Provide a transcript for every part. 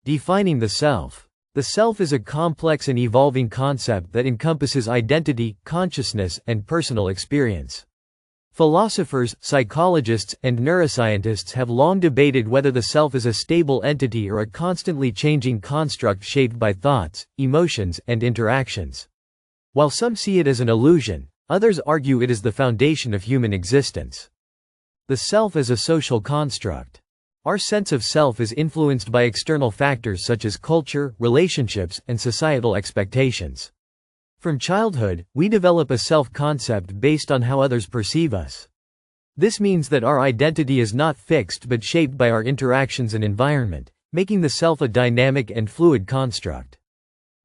Defining the self. The self is a complex and evolving concept that encompasses identity, consciousness, and personal experience. Philosophers, psychologists, and neuroscientists have long debated whether the self is a stable entity or a constantly changing construct shaped by thoughts, emotions, and interactions. While some see it as an illusion, others argue it is the foundation of human existence. The self as a social construct. Our sense of self is influenced by external factors such as culture, relationships, and societal expectations. From childhood, we develop a self-concept based on how others perceive us. This means that our identity is not fixed but shaped by our interactions and environment, making the self a dynamic and fluid construct.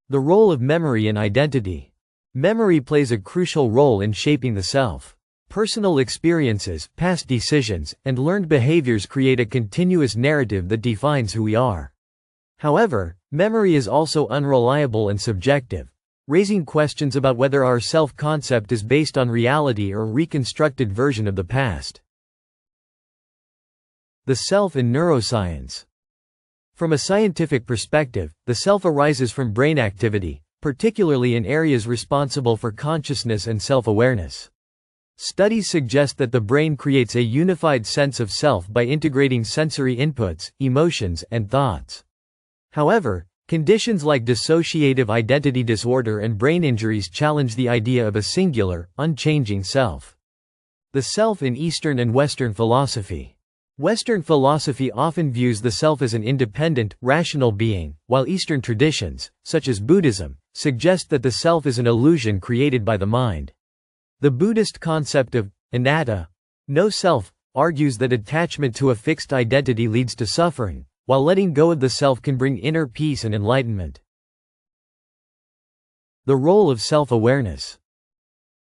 The role of memory in identity. Memory plays a crucial role in shaping the self. Personal experiences, past decisions, and learned behaviors create a continuous narrative that defines who we are. However, memory is also unreliable and subjective, raising questions about whether our self-concept is based on reality or a reconstructed version of the past. The self in neuroscience. From a scientific perspective, the self arises from brain activity, particularly in areas responsible for consciousness and self-awareness. Studies suggest that the brain creates a unified sense of self by integrating sensory inputs, emotions, and thoughts. However, conditions like dissociative identity disorder and brain injuries challenge the idea of a singular, unchanging self. The self in Eastern and Western philosophy. Western philosophy often views the self as an independent, rational being, while Eastern traditions, such as Buddhism, suggest that the self is an illusion created by the mind. The Buddhist concept of anatta, no self, argues that attachment to a fixed identity leads to suffering, while letting go of the self can bring inner peace and enlightenment. The role of self-awareness.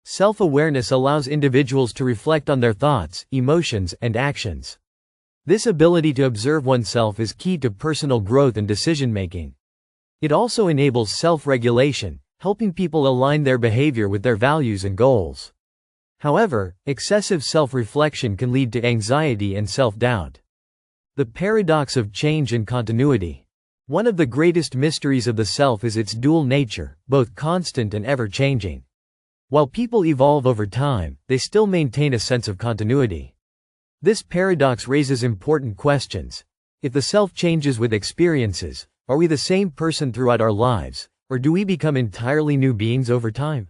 Self-awareness allows individuals to reflect on their thoughts, emotions, and actions. This ability to observe oneself is key to personal growth and decision-making. It also enables self-regulation, helping people align their behavior with their values and goals. However, excessive self-reflection can lead to anxiety and self-doubt. The paradox of change and continuity. One of the greatest mysteries of the self is its dual nature, both constant and ever-changing. While people evolve over time, they still maintain a sense of continuity. This paradox raises important questions. If the self changes with experiences, are we the same person throughout our lives, or do we become entirely new beings over time?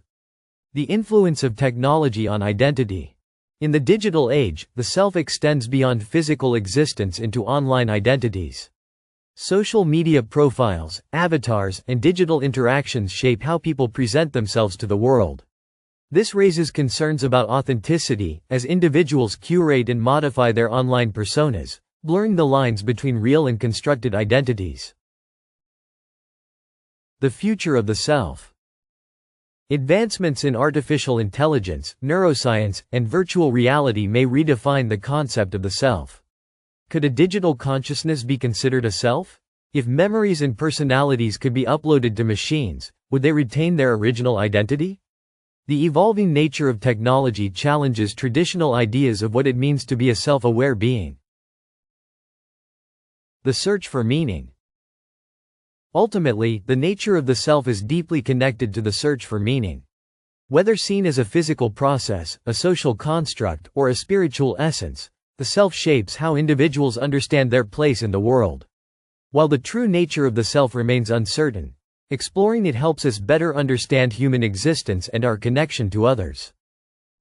The influence of technology on identity. In the digital age, the self extends beyond physical existence into online identities. Social media profiles, avatars, and digital interactions shape how people present themselves to the world. This raises concerns about authenticity, as individuals curate and modify their online personas, blurring the lines between real and constructed identities. The future of the self. Advancements in artificial intelligence, neuroscience, and virtual reality may redefine the concept of the self. Could a digital consciousness be considered a self? If memories and personalities could be uploaded to machines, would they retain their original identity? The evolving nature of technology challenges traditional ideas of what it means to be a self-aware being. The search for meaning. Ultimately, the nature of the self is deeply connected to the search for meaning. Whether seen as a physical process, a social construct, or a spiritual essence, the self shapes how individuals understand their place in the world. While the true nature of the self remains uncertain, exploring it helps us better understand human existence and our connection to others.